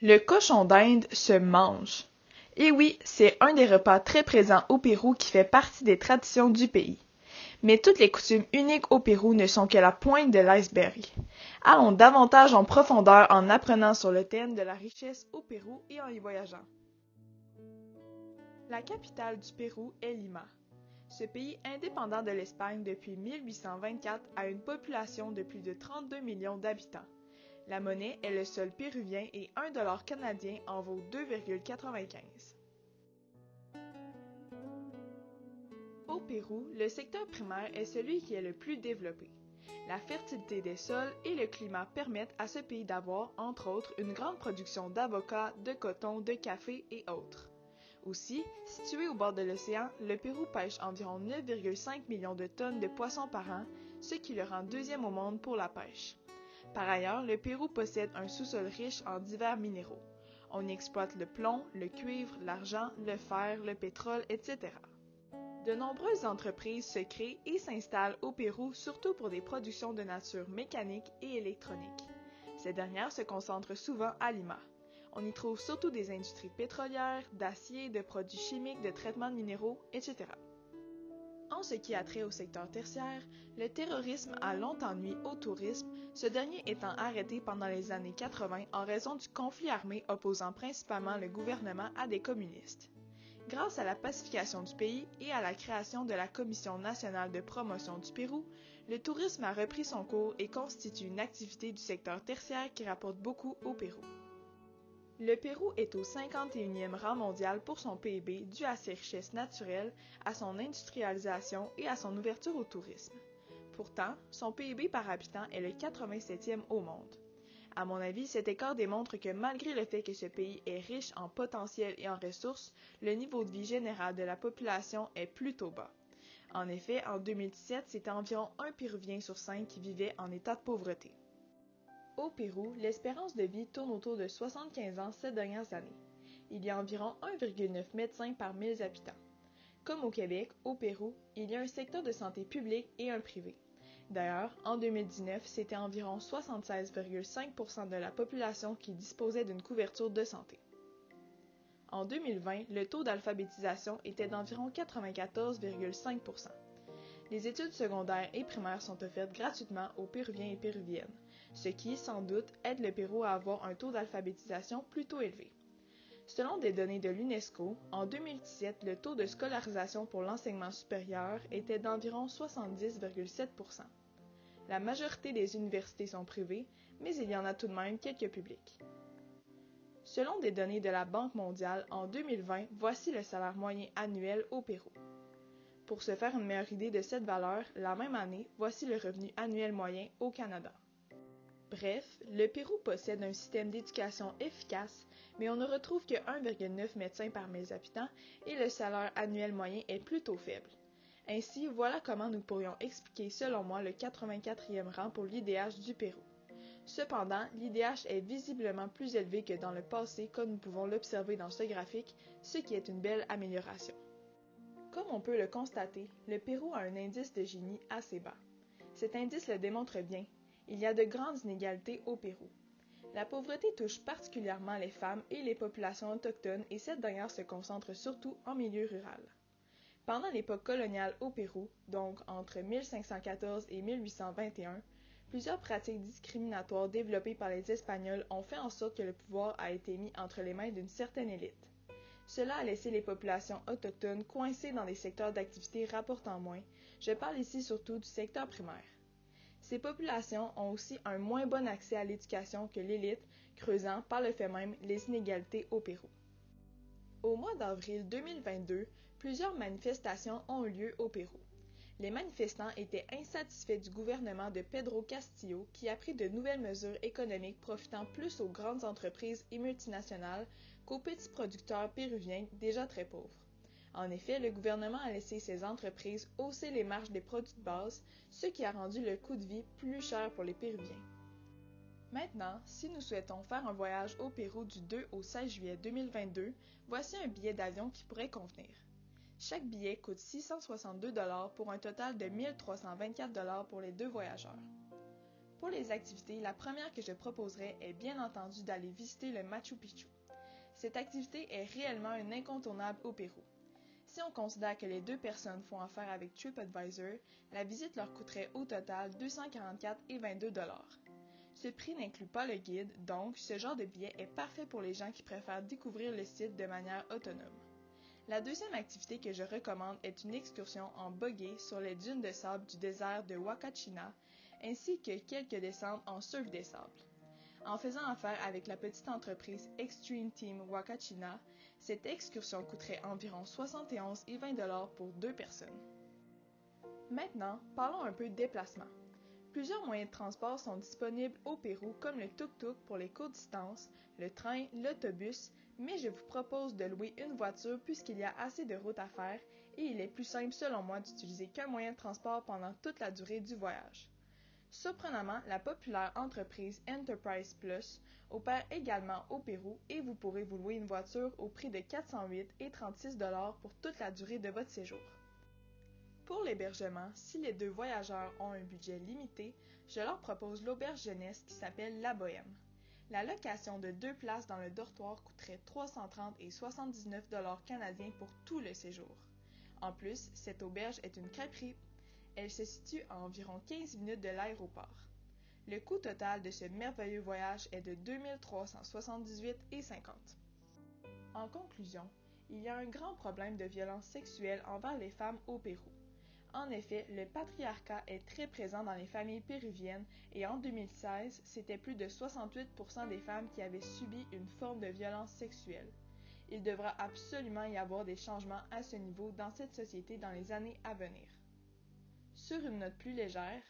Le cochon d'Inde se mange. Et oui, c'est un des repas très présents au Pérou qui fait partie des traditions du pays. Mais toutes les coutumes uniques au Pérou ne sont que la pointe de l'iceberg. Allons davantage en profondeur en apprenant sur le thème de la richesse au Pérou et en y voyageant. La capitale du Pérou est Lima. Ce pays indépendant de l'Espagne depuis 1824 a une population de plus de 32 millions d'habitants. La monnaie est le sol péruvien et $1 canadien en vaut 2,95. Au Pérou, le secteur primaire est celui qui est le plus développé. La fertilité des sols et le climat permettent à ce pays d'avoir, entre autres, une grande production d'avocats, de coton, de café et autres. Aussi, situé au bord de l'océan, le Pérou pêche environ 9,5 millions de tonnes de poissons par an, ce qui le rend deuxième au monde pour la pêche. Par ailleurs, le Pérou possède un sous-sol riche en divers minéraux. On y exploite le plomb, le cuivre, l'argent, le fer, le pétrole, etc. De nombreuses entreprises se créent et s'installent au Pérou surtout pour des productions de nature mécanique et électronique. Ces dernières se concentrent souvent à Lima. On y trouve surtout des industries pétrolières, d'acier, de produits chimiques, de traitement de minéraux, etc. En ce qui a trait au secteur tertiaire, le terrorisme a longtemps nui au tourisme, ce dernier étant arrêté pendant les années 80 en raison du conflit armé opposant principalement le gouvernement à des communistes. Grâce à la pacification du pays et à la création de la Commission nationale de promotion du Pérou, le tourisme a repris son cours et constitue une activité du secteur tertiaire qui rapporte beaucoup au Pérou. Le Pérou est au 51e rang mondial pour son PIB dû à ses richesses naturelles, à son industrialisation et à son ouverture au tourisme. Pourtant, son PIB par habitant est le 87e au monde. À mon avis, cet écart démontre que malgré le fait que ce pays est riche en potentiel et en ressources, le niveau de vie général de la population est plutôt bas. En effet, en 2017, c'était environ un Péruvien sur 5 qui vivait en état de pauvreté. Au Pérou, l'espérance de vie tourne autour de 75 ans ces dernières années. Il y a environ 1,9 médecins par 1000 habitants. Comme au Québec, au Pérou, il y a un secteur de santé public et un privé. D'ailleurs, en 2019, c'était environ 76,5% de la population qui disposait d'une couverture de santé. En 2020, le taux d'alphabétisation était d'environ 94,5%. Les études secondaires et primaires sont offertes gratuitement aux Péruviens et Péruviennes, ce qui, sans doute, aide le Pérou à avoir un taux d'alphabétisation plutôt élevé. Selon des données de l'UNESCO, en 2017, le taux de scolarisation pour l'enseignement supérieur était d'environ 70,7%. La majorité des universités sont privées, mais il y en a tout de même quelques publiques. Selon des données de la Banque mondiale, en 2020, voici le salaire moyen annuel au Pérou. Pour se faire une meilleure idée de cette valeur, la même année, voici le revenu annuel moyen au Canada. Bref, le Pérou possède un système d'éducation efficace, mais on ne retrouve que 1,9 médecins par 1000 habitants et le salaire annuel moyen est plutôt faible. Ainsi, voilà comment nous pourrions expliquer selon moi le 84e rang pour l'IDH du Pérou. Cependant, l'IDH est visiblement plus élevé que dans le passé comme nous pouvons l'observer dans ce graphique, ce qui est une belle amélioration. Comme on peut le constater, le Pérou a un indice de Gini assez bas. Cet indice le démontre bien. Il y a de grandes inégalités au Pérou. La pauvreté touche particulièrement les femmes et les populations autochtones et cette dernière se concentre surtout en milieu rural. Pendant l'époque coloniale au Pérou, donc entre 1514 et 1821, plusieurs pratiques discriminatoires développées par les Espagnols ont fait en sorte que le pouvoir a été mis entre les mains d'une certaine élite. Cela a laissé les populations autochtones coincées dans des secteurs d'activité rapportant moins. Je parle ici surtout du secteur primaire. Ces populations ont aussi un moins bon accès à l'éducation que l'élite, creusant par le fait même les inégalités au Pérou. Au mois d'avril 2022, plusieurs manifestations ont eu lieu au Pérou. Les manifestants étaient insatisfaits du gouvernement de Pedro Castillo qui a pris de nouvelles mesures économiques profitant plus aux grandes entreprises et multinationales qu'aux petits producteurs péruviens déjà très pauvres. En effet, le gouvernement a laissé ces entreprises hausser les marges des produits de base, ce qui a rendu le coût de vie plus cher pour les Péruviens. Maintenant, si nous souhaitons faire un voyage au Pérou du 2 au 16 juillet 2022, voici un billet d'avion qui pourrait convenir. Chaque billet coûte 662 $ pour un total de 1324 $ pour les deux voyageurs. Pour les activités, la première que je proposerais est bien entendu d'aller visiter le Machu Picchu. Cette activité est réellement un incontournable au Pérou. Si on considère que les 2 personnes font affaire avec TripAdvisor, la visite leur coûterait au total 244,22 $. Ce prix n'inclut pas le guide, donc ce genre de billet est parfait pour les gens qui préfèrent découvrir le site de manière autonome. La deuxième activité que je recommande est une excursion en buggy sur les dunes de sable du désert de Huacachina, ainsi que quelques descentes en surf des sables. En faisant affaire avec la petite entreprise Extreme Team Huacachina, cette excursion coûterait environ 71,20 $ pour 2 personnes. Maintenant, parlons un peu déplacement. Plusieurs moyens de transport sont disponibles au Pérou comme le tuk-tuk pour les courtes distances, le train, l'autobus, mais je vous propose de louer une voiture puisqu'il y a assez de routes à faire et il est plus simple selon moi d'utiliser qu'un moyen de transport pendant toute la durée du voyage. Surprenamment, la populaire entreprise Enterprise Plus opère également au Pérou et vous pourrez vous louer une voiture au prix de 408,36 $ pour toute la durée de votre séjour. Pour l'hébergement, si les 2 voyageurs ont un budget limité, je leur propose l'auberge jeunesse qui s'appelle La Bohème. La location de 2 places dans le dortoir coûterait 330 et 79 $ canadiens pour tout le séjour. En plus, cette auberge est une crêperie. Elle se situe à environ 15 minutes de l'aéroport. Le coût total de ce merveilleux voyage est de 2 378,50 $. En conclusion, il y a un grand problème de violence sexuelle envers les femmes au Pérou. En effet, le patriarcat est très présent dans les familles péruviennes et en 2016, c'était plus de 68% des femmes qui avaient subi une forme de violence sexuelle. Il devra absolument y avoir des changements à ce niveau dans cette société dans les années à venir. Sur une note plus légère,